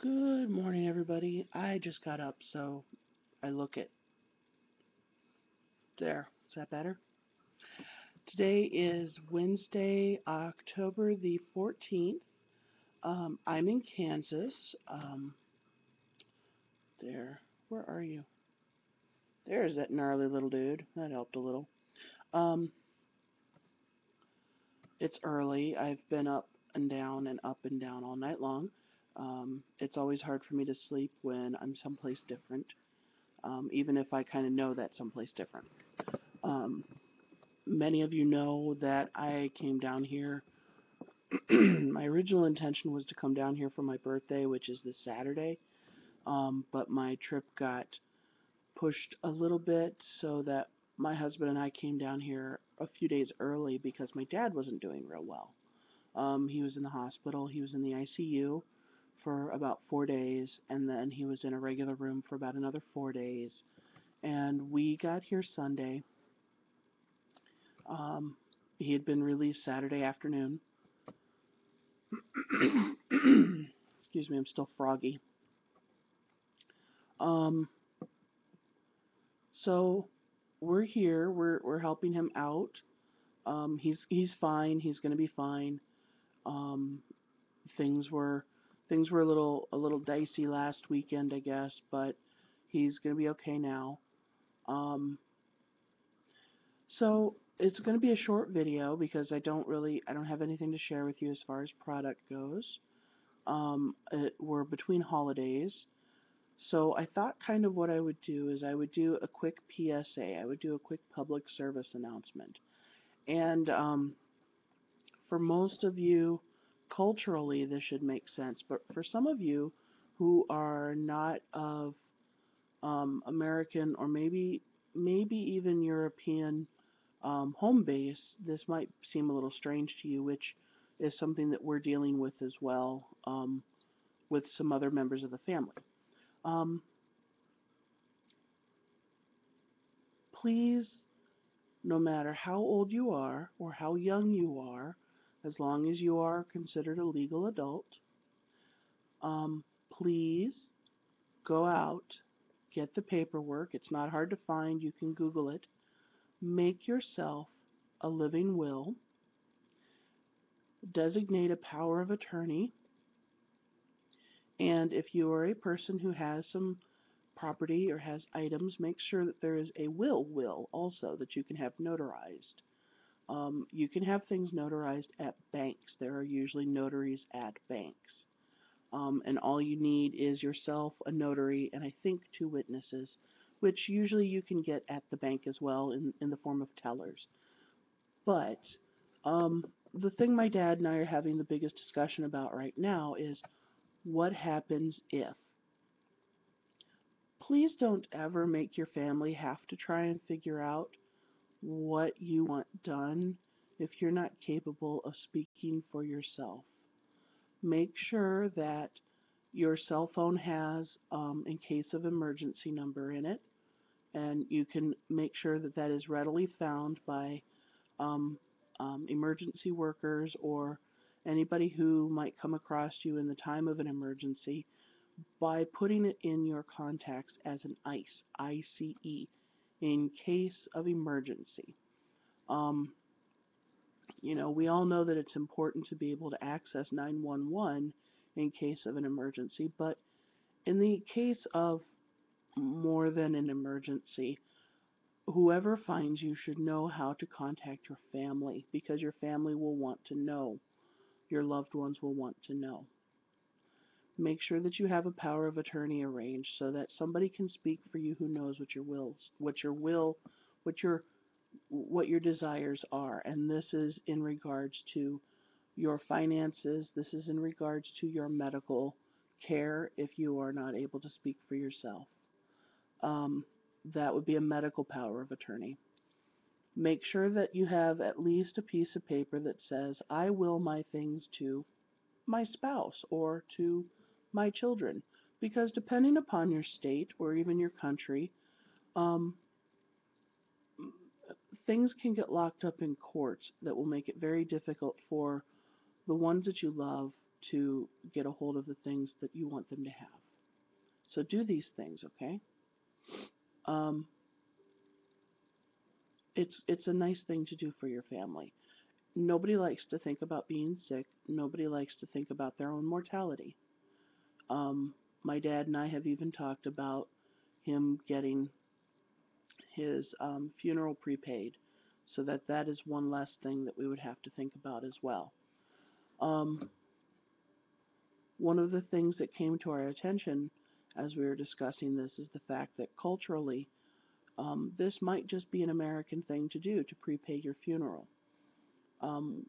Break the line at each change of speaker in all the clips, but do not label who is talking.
Good morning, everybody. I just got up, so I look at there. Is that better? Today is Wednesday, October the 14th. I'm in Kansas. There. Where are you? There's that gnarly little dude. That helped a little. Um, it's early. I've been up and down all night long. It's always hard for me to sleep when I'm someplace different, even if I kind of know that's someplace different. Um, Many of you know that I came down here. My original intention was to come down here for my birthday, which is this Saturday, but my trip got pushed a little bit so that my husband and I came down here a few days early because my dad wasn't doing real well. He was in the hospital, he was in the ICU for about 4 days, and then he was in a regular room for about another 4 days. And we got here Sunday. Um, he had been released Saturday afternoon. Excuse me, I'm still froggy. Um, so we're here. We're helping him out. He's fine. He's gonna be fine. Um, things were things were a little dicey last weekend, I guess, but he's gonna be okay now. Um, so it's gonna be a short video because I don't have anything to share with you as far as product goes. We're between holidays. So I thought kind of what I would do is I would do a quick PSA. I would do a quick public service announcement. And for most of you, culturally, this should make sense. But for some of you who are not of American or maybe even European home base, this might seem a little strange to you, which is something that we're dealing with as well with some other members of the family. Um, Please, no matter how old you are or how young you are, as long as you are considered a legal adult, please go out, get the paperwork. It's not hard to find. You can Google it. Make yourself a living will. Designate a power of attorney. And if you are a person who has some property or has items, make sure that there is a will also that you can have notarized. You can have things notarized at banks. There are usually notaries at banks. And all you need is yourself, a notary, and I think 2 witnesses, which usually you can get at the bank as well in the form of tellers. But the thing my dad and I are having the biggest discussion about right now is what happens if. Please don't ever make your family have to try and figure out what you want done if you're not capable of speaking for yourself. Make sure that your cell phone has in case of emergency number in it, and you can make sure that that is readily found by um, emergency workers or anybody who might come across you in the time of an emergency by putting it in your contacts as an ICE, ICE, in case of emergency. Um, we all know that it's important to be able to access 911 in case of an emergency, but in the case of more than an emergency, whoever finds you should know how to contact your family because your family will want to know. Your loved ones will want to know. Make sure that you have a power of attorney arranged so that somebody can speak for you who knows what your desires are. And this is in regards to your finances. This is in regards to your medical care if you are not able to speak for yourself. Um, that would be a medical power of attorney. Make sure that you have at least a piece of paper that says, I will my things to my spouse or to my children. Because depending upon your state or even your country, um, things can get locked up in courts that will make it very difficult for the ones that you love to get a hold of the things that you want them to have. So do these things, okay? Um, it's a nice thing to do for your family. Nobody likes to think about being sick. Nobody likes to think about their own mortality. My dad and I have even talked about him getting his funeral prepaid, so that that is one less thing that we would have to think about as well. Um, One of the things that came to our attention as we were discussing this is the fact that culturally, this might just be an American thing to do to prepay your funeral. Um,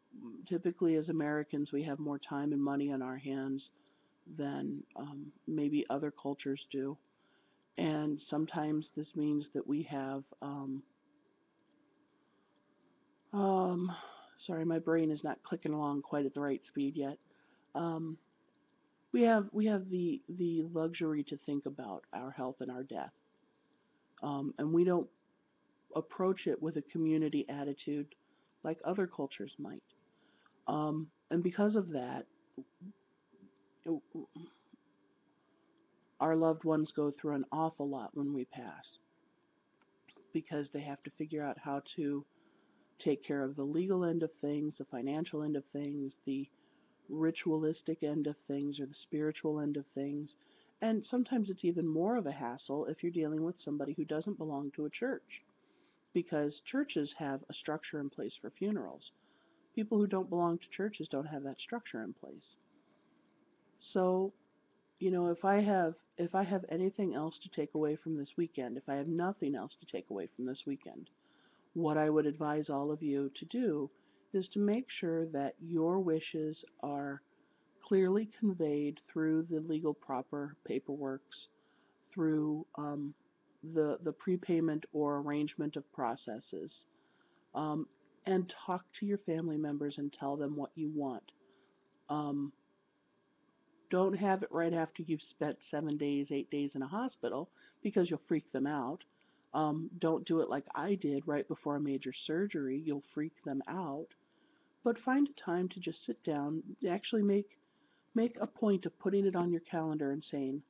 Typically, as Americans, we have more time and money on our hands than maybe other cultures do. And sometimes this means that we have, um, sorry, my brain is not clicking along quite at the right speed yet. Um, we have the luxury to think about our health and our death, and we don't approach it with a community attitude like other cultures might. And because of that, our loved ones go through an awful lot when we pass because they have to figure out how to take care of the legal end of things, the financial end of things, the ritualistic end of things, or the spiritual end of things. And sometimes it's even more of a hassle if you're dealing with somebody who doesn't belong to a church, because churches have a structure in place for funerals. People who don't belong to churches don't have that structure in place. So, if I have anything else to take away from this weekend, if I have nothing else to take away from this weekend, what I would advise all of you to do is to make sure that your wishes are clearly conveyed through the legal proper paperworks, through the prepayment or arrangement of processes, um, and talk to your family members and tell them what you want. Um, don't have it right after you've spent 7 days, 8 days in a hospital, because you'll freak them out. Don't do it like I did right before a major surgery. You'll freak them out. But find a time to just sit down, actually make a point of putting it on your calendar and saying,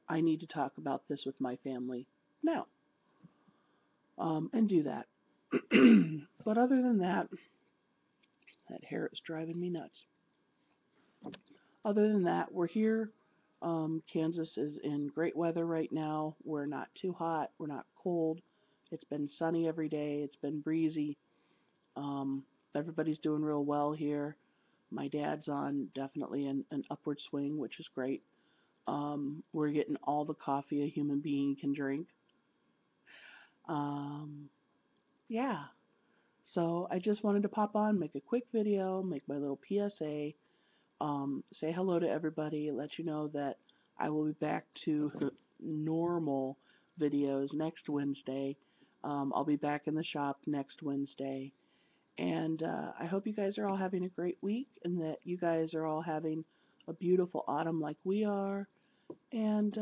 I need to talk about this with my family now, and do that. But other than that, that hair is driving me nuts. Other than that, we're here. Kansas is in great weather right now. We're not too hot. We're not cold. It's been sunny every day. It's been breezy. Um, Everybody's doing real well here. My dad's on definitely an upward swing, which is great. We're getting all the coffee a human being can drink. Um, yeah. So I just wanted to pop on, make a quick video, make my little PSA, say hello to everybody, let you know that I will be back to normal videos next Wednesday. I'll be back in the shop next Wednesday. And I hope you guys are all having a great week and that you guys are all having a beautiful autumn like we are. And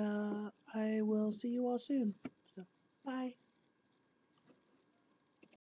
I will see you all soon. So, bye.